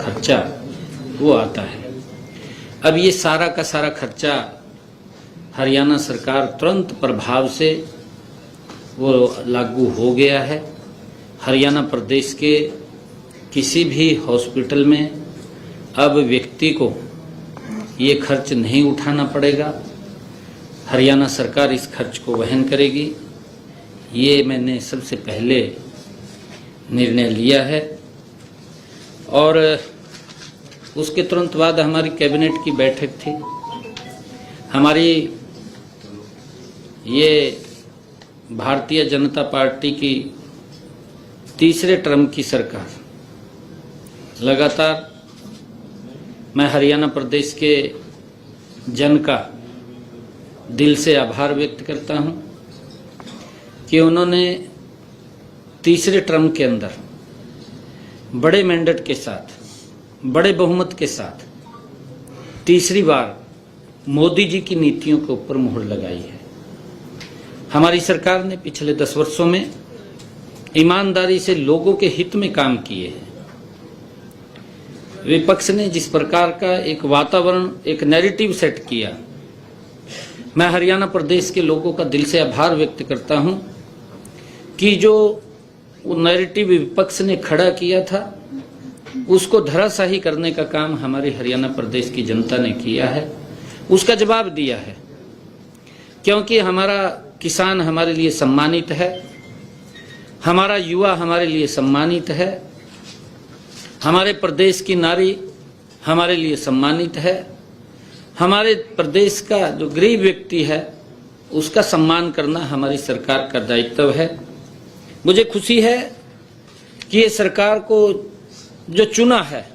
खर्चा वो आता है। अब ये सारा का सारा खर्चा हरियाणा सरकार तुरंत प्रभाव से वो लागू हो गया है। हरियाणा प्रदेश के किसी भी हॉस्पिटल में अब व्यक्ति को ये खर्च नहीं उठाना पड़ेगा, हरियाणा सरकार इस खर्च को वहन करेगी। ये मैंने सबसे पहले निर्णय लिया है और उसके तुरंत बाद हमारी कैबिनेट की बैठक थी। हमारी ये भारतीय जनता पार्टी की तीसरे टर्म की सरकार, लगातार मैं हरियाणा प्रदेश के जन का दिल से आभार व्यक्त करता हूं कि उन्होंने तीसरे टर्म के अंदर बड़े मैंडेट के साथ, बड़े बहुमत के साथ तीसरी बार मोदी जी की नीतियों के ऊपर मुहर लगाई है। हमारी सरकार ने पिछले 10 वर्षों में ईमानदारी से लोगों के हित में काम किए हैं। विपक्ष ने जिस प्रकार का एक वातावरण, एक नैरेटिव सेट किया, मैं हरियाणा प्रदेश के लोगों का दिल से आभार व्यक्त करता हूं कि जो वो नैरेटिव विपक्ष ने खड़ा किया था उसको धराशायी करने का काम हमारे हरियाणा प्रदेश की जनता ने किया है, उसका जवाब दिया है। क्योंकि हमारा किसान हमारे लिए सम्मानित है, हमारा युवा हमारे लिए सम्मानित है, हमारे प्रदेश की नारी हमारे लिए सम्मानित है, हमारे प्रदेश का जो गरीब व्यक्ति है उसका सम्मान करना हमारी सरकार का दायित्व है। मुझे खुशी है कि ये सरकार को जो चुना है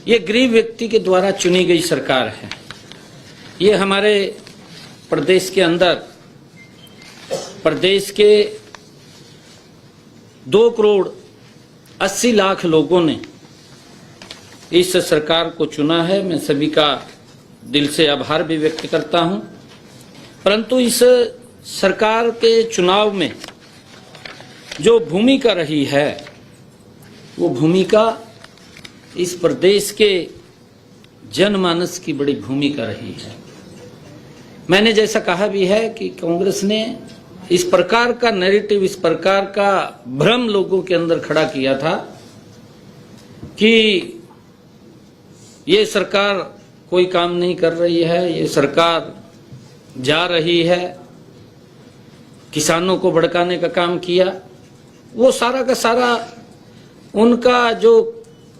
ये गरीब व्यक्ति के द्वारा चुनी गई सरकार है। ये हमारे प्रदेश के अंदर, प्रदेश के 2,80,00,000 लोगों ने इस सरकार को चुना है। मैं सभी का दिल से आभार भी व्यक्त करता हूं। परंतु इस सरकार के चुनाव में जो भूमिका रही है वो भूमिका इस प्रदेश के जनमानस की बड़ी भूमिका रही है। मैंने जैसा कहा भी है कि कांग्रेस ने इस प्रकार का नैरेटिव, इस प्रकार का भ्रम लोगों के अंदर खड़ा किया था कि ये सरकार कोई काम नहीं कर रही है, ये सरकार जा रही है, किसानों को भड़काने का काम किया। वो सारा का सारा उनका जो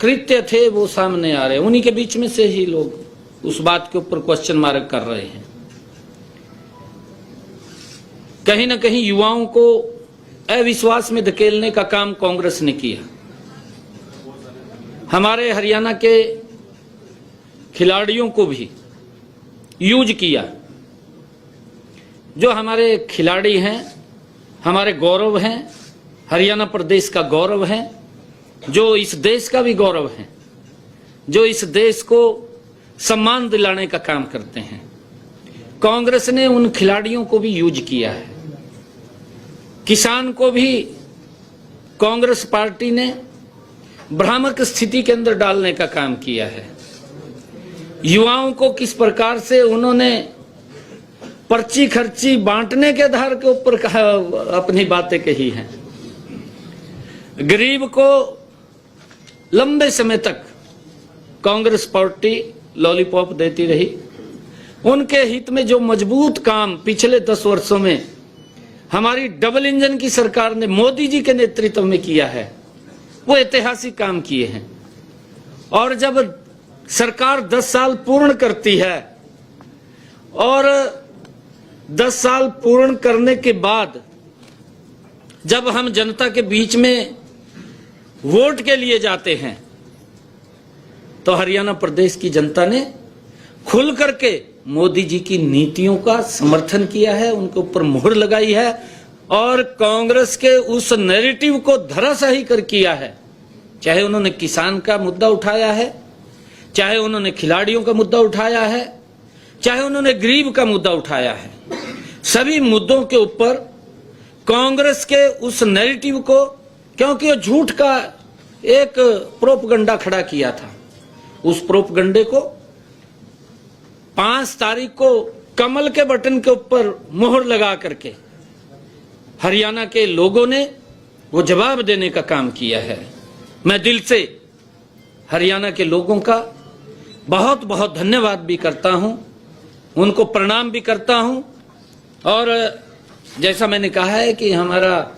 कृत्य थे वो सामने आ रहे हैं। उन्हीं के बीच में से ही लोग उस बात के ऊपर क्वेश्चन मार्क कर रहे हैं। कहीं ना कहीं युवाओं को अविश्वास में धकेलने का काम कांग्रेस ने किया। हमारे हरियाणा के खिलाड़ियों को भी यूज किया। जो हमारे खिलाड़ी हैं, हमारे गौरव हैं, हरियाणा प्रदेश का गौरव है, जो इस देश का भी गौरव है, जो इस देश को सम्मान दिलाने का काम करते हैं। कांग्रेस ने उन खिलाड़ियों को भी यूज किया है। किसान को भी कांग्रेस पार्टी ने भ्रामक स्थिति के अंदर डालने का काम किया है। युवाओं को किस प्रकार से उन्होंने पर्ची खर्ची बांटने के आधार के ऊपर अपनी बातें कही हैं। गरीब को लंबे समय तक कांग्रेस पार्टी लॉलीपॉप देती रही। उनके हित में जो मजबूत काम पिछले 10 वर्षों में हमारी डबल इंजन की सरकार ने मोदी जी के नेतृत्व में किया है, वो ऐतिहासिक काम किए हैं। और जब सरकार 10 साल पूर्ण करती है और 10 साल पूर्ण करने के बाद जब हम जनता के बीच में वोट के लिए जाते हैं तो हरियाणा प्रदेश की जनता ने खुल करके मोदी जी की नीतियों का समर्थन किया है, उनके ऊपर मुहर लगाई है और कांग्रेस के उस नैरेटिव को धराशायी कर किया है। चाहे उन्होंने किसान का मुद्दा उठाया है, चाहे उन्होंने खिलाड़ियों का मुद्दा उठाया है, चाहे उन्होंने गरीब का मुद्दा उठाया है, सभी मुद्दों के ऊपर कांग्रेस के उस नैरेटिव को, क्योंकि वो झूठ का एक प्रोपगंडा खड़ा किया था। उस प्रोपगंडे को 5 तारीख को कमल के बटन के ऊपर मोहर लगा करके हरियाणा के लोगों ने वो जवाब देने का काम किया है। मैं दिल से हरियाणा के लोगों का बहुत बहुत धन्यवाद भी करता हूं, उनको प्रणाम भी करता हूं। और जैसा मैंने कहा है कि हमारा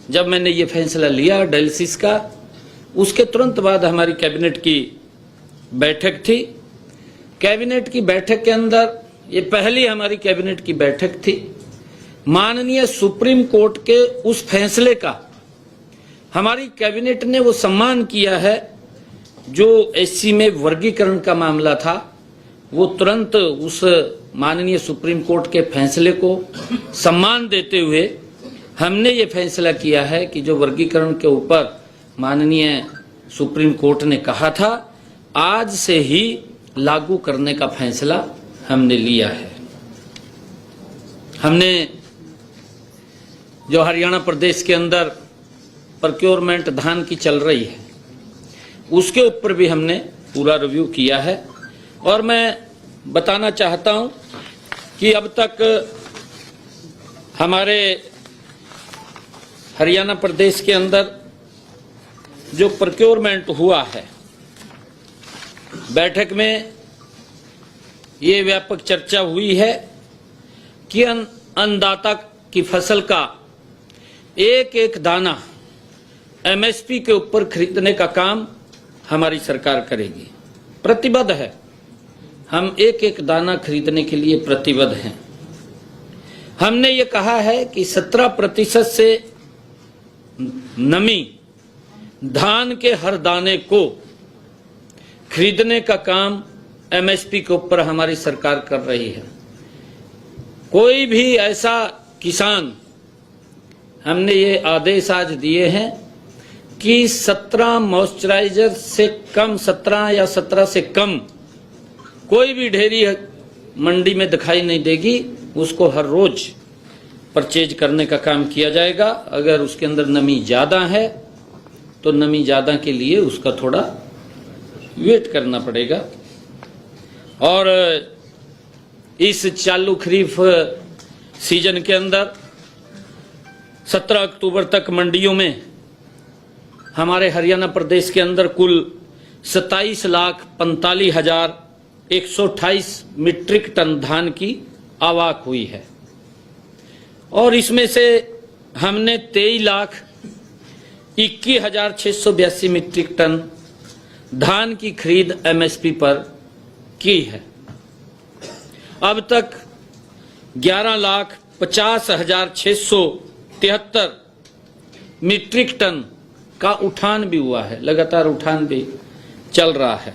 जब मैंने ये फैसला लिया डायलिसिस का, उसके तुरंत बाद हमारी कैबिनेट की बैठक थी। कैबिनेट की बैठक के अंदर ये पहली हमारी कैबिनेट की बैठक थी। माननीय सुप्रीम कोर्ट के उस फैसले का हमारी कैबिनेट ने वो सम्मान किया है। जो एससी में वर्गीकरण का मामला था, वो तुरंत उस माननीय सुप्रीम कोर्ट के फैसले को सम्मान देते हुए हमने ये फैसला किया है कि जो वर्गीकरण के ऊपर माननीय सुप्रीम कोर्ट ने कहा था, आज से ही लागू करने का फैसला हमने लिया है। हमने जो हरियाणा प्रदेश के अंदर प्रोक्योरमेंट धान की चल रही है, उसके ऊपर भी हमने पूरा रिव्यू किया है। और मैं बताना चाहता हूं कि अब तक हमारे हरियाणा प्रदेश के अंदर जो प्रोक्योरमेंट हुआ है, बैठक में ये व्यापक चर्चा हुई है कि अन्नदाता की फसल का एक एक दाना एमएसपी के ऊपर खरीदने का काम हमारी सरकार करेगी। प्रतिबद्ध है, हम एक एक दाना खरीदने के लिए प्रतिबद्ध हैं। हमने ये कहा है कि 17% से नमी धान के हर दाने को खरीदने का काम एमएसपी के ऊपर हमारी सरकार कर रही है। कोई भी ऐसा किसान, हमने ये आदेश आज दिए हैं कि 17 मॉइस्चराइजर से कम, 17 या 17 से कम कोई भी ढेरी मंडी में दिखाई नहीं देगी। उसको हर रोज परचेज करने का काम किया जाएगा। अगर उसके अंदर नमी ज्यादा है तो नमी ज्यादा के लिए उसका थोड़ा वेट करना पड़ेगा। और इस चालू खरीफ सीजन के अंदर 17 अक्टूबर तक मंडियों में हमारे हरियाणा प्रदेश के अंदर कुल 27,45,128 मीट्रिक टन धान की आवक हुई है। और इसमें से हमने 23,21,682 मीट्रिक टन धान की खरीद एमएसपी पर की है। अब तक 11,50,673 मीट्रिक टन का उठान भी हुआ है। लगातार उठान भी चल रहा है,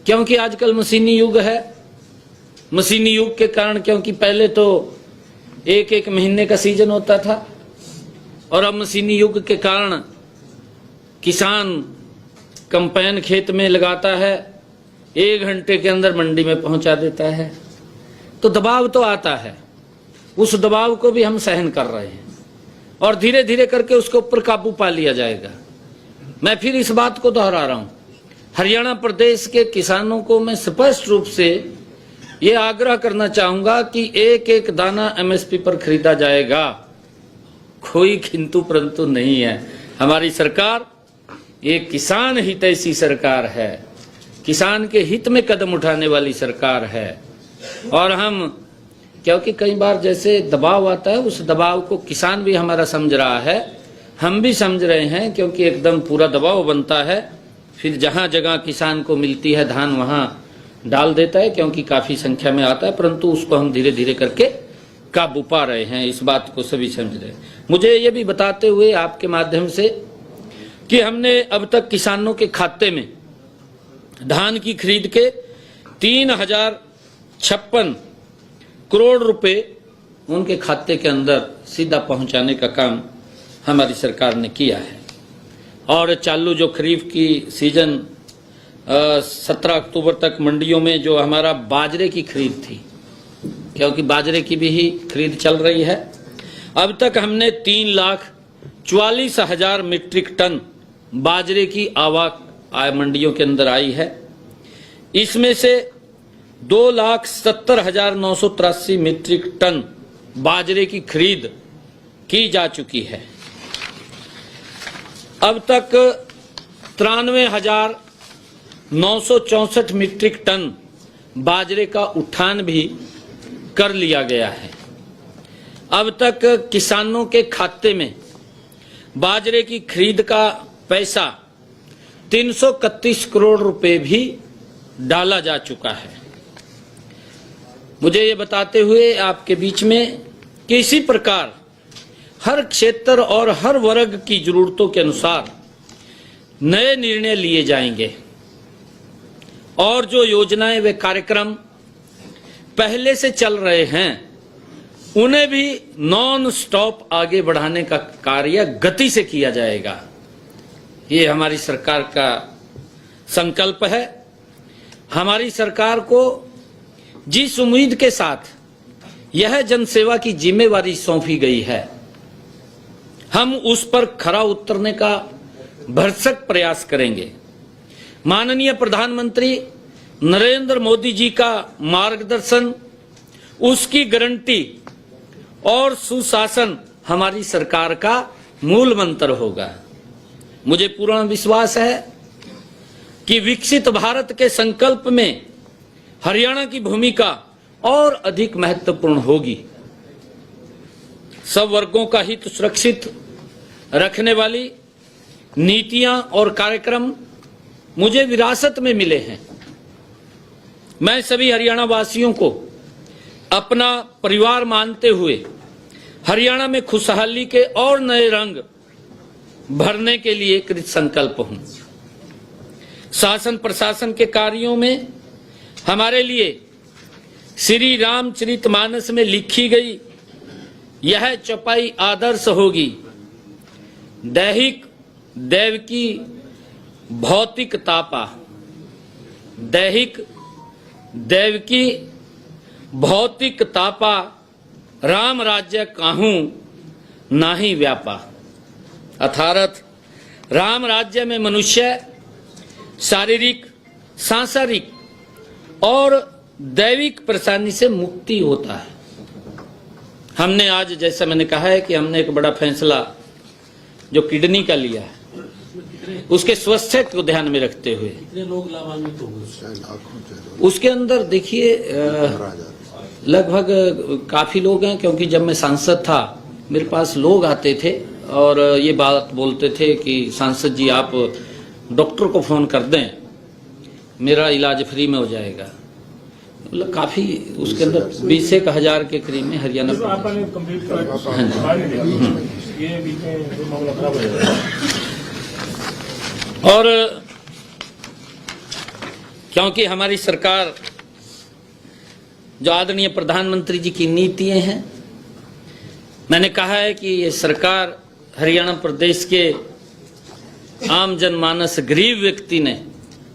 क्योंकि आजकल मशीनी युग है। मशीनी युग के कारण, क्योंकि पहले तो एक एक महीने का सीजन होता था, और अब मशीनी युग के कारण किसान कंपाइन खेत में लगाता है, 1 घंटे के अंदर मंडी में पहुंचा देता है। तो दबाव तो आता है, उस दबाव को भी हम सहन कर रहे हैं और धीरे धीरे करके उसके ऊपर काबू पा लिया जाएगा। मैं फिर इस बात को दोहरा रहा हूं, हरियाणा प्रदेश के किसानों को मैं स्पष्ट रूप से ये आग्रह करना चाहूंगा कि एक एक दाना एमएसपी पर खरीदा जाएगा। कोई किंतु परंतु नहीं है। हमारी सरकार एक किसान हितैषी सरकार है, किसान के हित में कदम उठाने वाली सरकार है। और हम, क्योंकि कई बार जैसे दबाव आता है, उस दबाव को किसान भी हमारा समझ रहा है, हम भी समझ रहे हैं, क्योंकि एकदम पूरा दबाव बनता है। फिर जहां जगह किसान को मिलती है धान, वहां डाल देता है, क्योंकि काफी संख्या में आता है, परंतु उसको हम धीरे धीरे करके काबू पा रहे हैं। इस बात को सभी समझ रहे हैं। मुझे ये भी बताते हुए आपके माध्यम से कि हमने अब तक किसानों के खाते में धान की खरीद के 3,056 करोड़ रुपए उनके खाते के अंदर सीधा पहुंचाने का काम हमारी सरकार ने किया है। और चालू जो खरीफ की सीजन 17 अक्टूबर तक मंडियों में जो हमारा बाजरे की खरीद थी, क्योंकि बाजरे की भी ही खरीद चल रही है, अब तक हमने 3,44,000 मीट्रिक टन बाजरे की आवक मंडियों के अंदर आई है। इसमें से 2,70,983 मीट्रिक टन बाजरे की खरीद की जा चुकी है। अब तक 93,964 मीट्रिक टन बाजरे का उठान भी कर लिया गया है। अब तक किसानों के खाते में बाजरे की खरीद का पैसा 331 करोड़ रुपए भी डाला जा चुका है। मुझे ये बताते हुए आपके बीच में कि इसी प्रकार हर क्षेत्र और हर वर्ग की जरूरतों के अनुसार नए निर्णय लिए जाएंगे और जो योजनाएं व कार्यक्रम पहले से चल रहे हैं उन्हें भी नॉन स्टॉप आगे बढ़ाने का कार्य गति से किया जाएगा। ये हमारी सरकार का संकल्प है। हमारी सरकार को जिस उम्मीद के साथ यह जनसेवा की जिम्मेवारी सौंपी गई है, हम उस पर खरा उतरने का भरसक प्रयास करेंगे। माननीय प्रधानमंत्री नरेंद्र मोदी जी का मार्गदर्शन, उसकी गारंटी और सुशासन हमारी सरकार का मूल मंत्र होगा। मुझे पूर्ण विश्वास है कि विकसित भारत के संकल्प में हरियाणा की भूमिका और अधिक महत्वपूर्ण होगी। सब वर्गों का हित सुरक्षित रखने वाली नीतियां और कार्यक्रम मुझे विरासत में मिले हैं। मैं सभी हरियाणा वासियों को अपना परिवार मानते हुए हरियाणा में खुशहाली के और नए रंग भरने के लिए कृत संकल्प हूं। शासन प्रशासन के कार्यों में हमारे लिए श्री रामचरितमानस में लिखी गई यह चौपाई आदर्श होगी। दैहिक दैवकी भौतिक तापा, दैहिक दैवकी भौतिक तापा, राम राज्य काहूं नाही व्यापा। अर्थात राम राज्य में मनुष्य शारीरिक, सांसारिक और दैविक परेशानी से मुक्ति होता है। हमने आज, जैसा मैंने कहा है कि हमने एक बड़ा फैसला जो किडनी का लिया है, उसके स्वास्थ्य को ध्यान में रखते हुए कितने लोग लाभान्वित होंगे? उसके अंदर देखिए लगभग काफी लोग हैं, क्योंकि जब मैं सांसद था मेरे पास लोग आते थे और ये बात बोलते थे कि सांसद जी आप डॉक्टर को फोन कर दें, मेरा इलाज फ्री में हो जाएगा। मतलब काफी उसके अंदर 20,000 के करीब में हरियाणा और क्योंकि हमारी सरकार जो आदरणीय प्रधानमंत्री जी की नीतियां हैं, मैंने कहा है कि ये सरकार हरियाणा प्रदेश के आम जनमानस गरीब व्यक्ति ने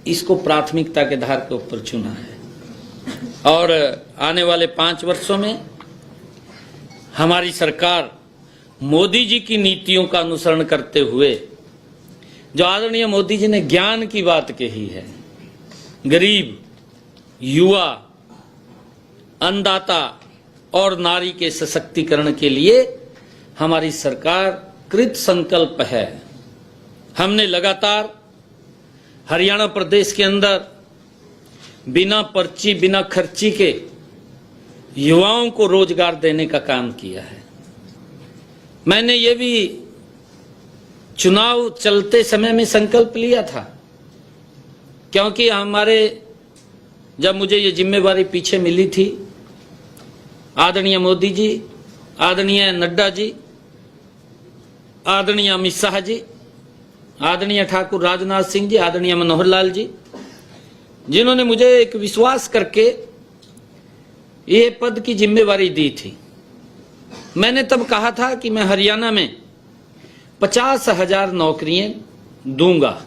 इसको प्राथमिकता के आधार के ऊपर चुना है और आने वाले 5 वर्षों में हमारी सरकार मोदी जी की नीतियों का अनुसरण करते हुए, जो आदरणीय मोदी जी ने ज्ञान की बात कही है, गरीब, युवा, अन्नदाता और नारी के सशक्तिकरण के लिए हमारी सरकार कृत संकल्प है। हमने लगातार हरियाणा प्रदेश के अंदर बिना पर्ची, बिना खर्ची के युवाओं को रोजगार देने का काम किया है। मैंने ये भी चुनाव चलते समय में संकल्प लिया था, क्योंकि हमारे जब मुझे ये जिम्मेवारी पीछे मिली थी, आदरणीय मोदी जी, आदरणीय नड्डा जी, आदरणीय अमित शाह जी, आदरणीय ठाकुर राजनाथ सिंह जी, आदरणीय मनोहर लाल जी, जिन्होंने मुझे एक विश्वास करके ये पद की जिम्मेवारी दी थी। मैंने तब कहा था कि मैं हरियाणा में 50,000 नौकरियां दूंगा।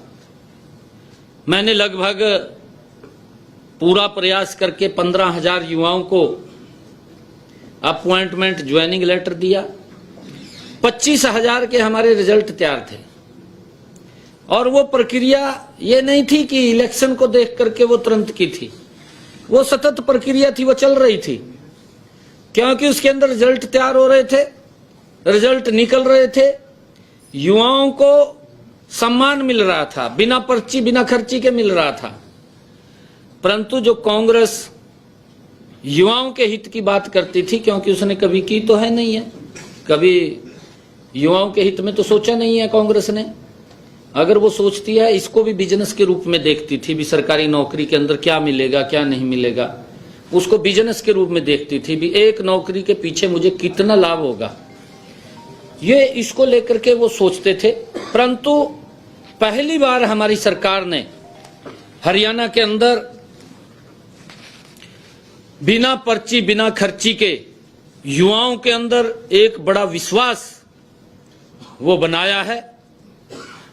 मैंने लगभग पूरा प्रयास करके 15,000 युवाओं को अपॉइंटमेंट, ज्वाइनिंग लेटर दिया। 25,000 के हमारे रिजल्ट तैयार थे और वो प्रक्रिया ये नहीं थी कि इलेक्शन को देख करके वो तुरंत की थी, वो सतत प्रक्रिया थी, वो चल रही थी, क्योंकि उसके अंदर रिजल्ट तैयार हो रहे थे, रिजल्ट निकल रहे थे, युवाओं को सम्मान मिल रहा था, बिना पर्ची बिना खर्ची के मिल रहा था। परंतु जो कांग्रेस युवाओं के हित की बात करती थी, क्योंकि उसने कभी की तो है नहीं है, कभी युवाओं के हित में तो सोचा नहीं है कांग्रेस ने। अगर वो सोचती है, इसको भी बिजनेस के रूप में देखती थी, भी सरकारी नौकरी के अंदर क्या मिलेगा क्या नहीं मिलेगा, उसको बिजनेस के रूप में देखती थी, भी एक नौकरी के पीछे मुझे कितना लाभ होगा, ये इसको लेकर के वो सोचते थे। परंतु पहली बार हमारी सरकार ने हरियाणा के अंदर बिना पर्ची बिना खर्ची के युवाओं के अंदर एक बड़ा विश्वास वो बनाया है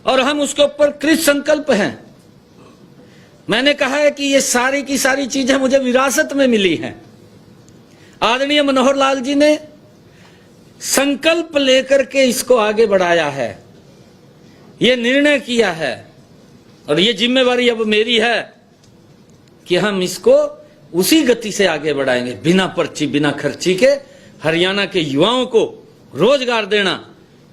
और हम उसके ऊपर कृत संकल्प हैं। मैंने कहा है कि ये सारी की सारी चीजें मुझे विरासत में मिली हैं। आदरणीय मनोहर लाल जी ने संकल्प लेकर के इसको आगे बढ़ाया है, ये निर्णय किया है और ये जिम्मेवारी अब मेरी है कि हम इसको उसी गति से आगे बढ़ाएंगे। बिना पर्ची बिना खर्ची के हरियाणा के युवाओं को रोजगार देना,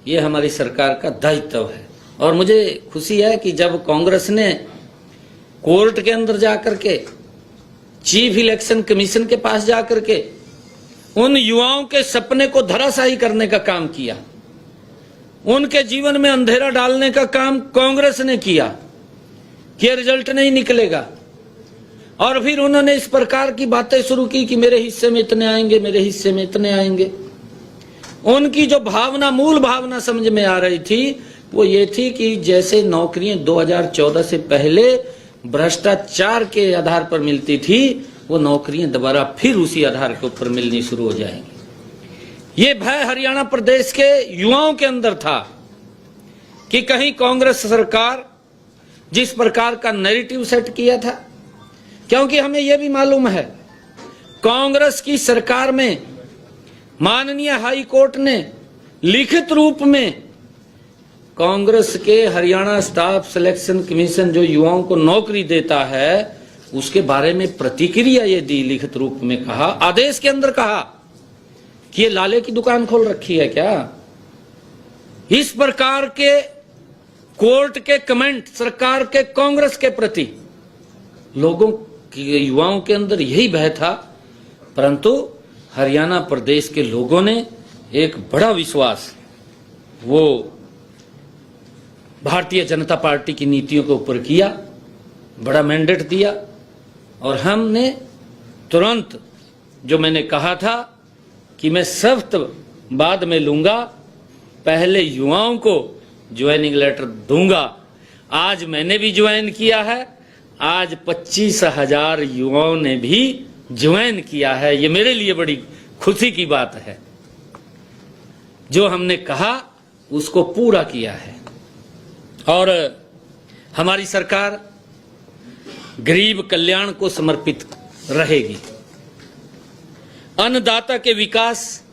ये हमारी सरकार का दायित्व है। और मुझे खुशी है कि जब कांग्रेस ने कोर्ट के अंदर जाकर के, चीफ इलेक्शन कमीशन के पास जाकर के उन युवाओं के सपने को धराशायी करने का काम किया, उनके जीवन में अंधेरा डालने का काम कांग्रेस ने किया कि रिजल्ट नहीं निकलेगा, और फिर उन्होंने इस प्रकार की बातें शुरू की कि मेरे हिस्से में इतने आएंगे, मेरे हिस्से में इतने आएंगे। उनकी जो भावना, मूल भावना समझ में आ रही थी वो ये थी कि जैसे नौकरियां 2014 से पहले भ्रष्टाचार के आधार पर मिलती थी, वो नौकरियां दोबारा फिर उसी आधार के ऊपर मिलनी शुरू हो जाएंगी। ये भय हरियाणा प्रदेश के युवाओं के अंदर था कि कहीं कांग्रेस सरकार जिस प्रकार का नैरेटिव सेट किया था, क्योंकि हमें यह भी मालूम है कांग्रेस की सरकार में माननीय हाई कोर्ट ने लिखित रूप में कांग्रेस के हरियाणा स्टाफ सिलेक्शन कमीशन जो युवाओं को नौकरी देता है उसके बारे में प्रतिक्रिया ये दी, लिखित रूप में कहा, आदेश के अंदर कहा कि ये लाले की दुकान खोल रखी है क्या। इस प्रकार के कोर्ट के कमेंट सरकार के कांग्रेस के प्रति लोगों के, युवाओं के अंदर यही भय था। परंतु हरियाणा प्रदेश के लोगों ने एक बड़ा विश्वास वो भारतीय जनता पार्टी की नीतियों के ऊपर किया, बड़ा मैंडेट दिया और हमने तुरंत, जो मैंने कहा था कि मैं सख्त बाद में लूंगा, पहले युवाओं को ज्वाइनिंग लेटर दूंगा, आज मैंने भी ज्वाइन किया है। आज 25,000 युवाओं ने भी ज्वाइन किया है। ये मेरे लिए बड़ी खुशी की बात है। जो हमने कहा उसको पूरा किया है और हमारी सरकार गरीब कल्याण को समर्पित रहेगी, अन्नदाता के विकास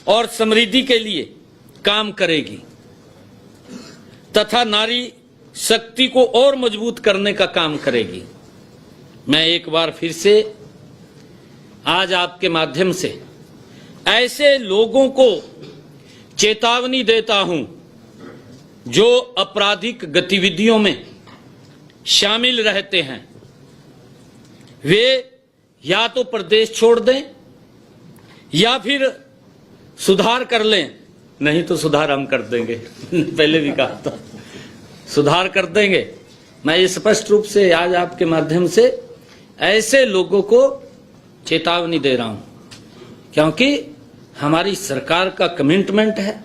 और समृद्धि के लिए काम करेगी तथा नारी शक्ति को और मजबूत करने का काम करेगी। मैं एक बार फिर से आज आपके माध्यम से ऐसे लोगों को चेतावनी देता हूं जो आपराधिक गतिविधियों में शामिल रहते हैं, वे या तो प्रदेश छोड़ दें या फिर सुधार कर लें, नहीं तो सुधार हम कर देंगे। पहले भी कहा था सुधार कर देंगे। मैं ये स्पष्ट रूप से आज आपके माध्यम से ऐसे लोगों को चेतावनी दे रहा हूं, क्योंकि हमारी सरकार का कमिटमेंट है,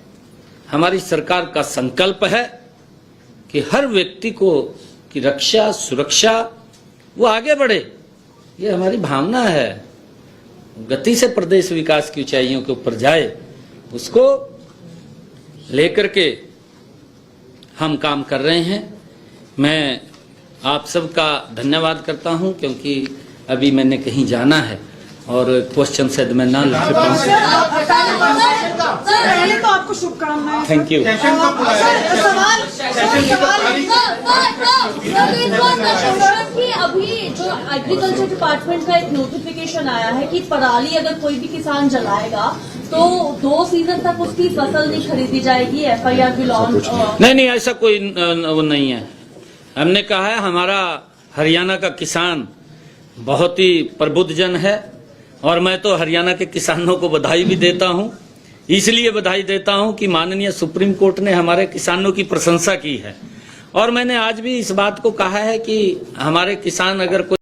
हमारी सरकार का संकल्प है कि हर व्यक्ति को की रक्षा सुरक्षा वो आगे बढ़े। ये हमारी भावना है, गति से प्रदेश विकास की ऊंचाइयों के ऊपर जाए, उसको लेकर के हम काम कर रहे हैं। मैं आप सबका धन्यवाद करता हूं, क्योंकि अभी मैंने कहीं जाना है और क्वेश्चन शायद मैं ना लिख पाऊँ। पहले तो आपको शुभकामनाएं। Thank you. सवाल कि अभी जो एग्रीकल्चर डिपार्टमेंट का एक नोटिफिकेशन आया है कि पराली अगर कोई भी किसान जलाएगा तो 2 सीजन तक उसकी फसल नहीं खरीदी जाएगी, FIR भी लॉन्च। नहीं, ऐसा कोई वो नहीं है। हमने कहा है हमारा हरियाणा का किसान बहुत ही प्रबुद्ध जन है और मैं तो हरियाणा के किसानों को बधाई भी देता हूं। इसलिए बधाई देता हूं कि माननीय सुप्रीम कोर्ट ने हमारे किसानों की प्रशंसा की है और मैंने आज भी इस बात को कहा है कि हमारे किसान अगर कोई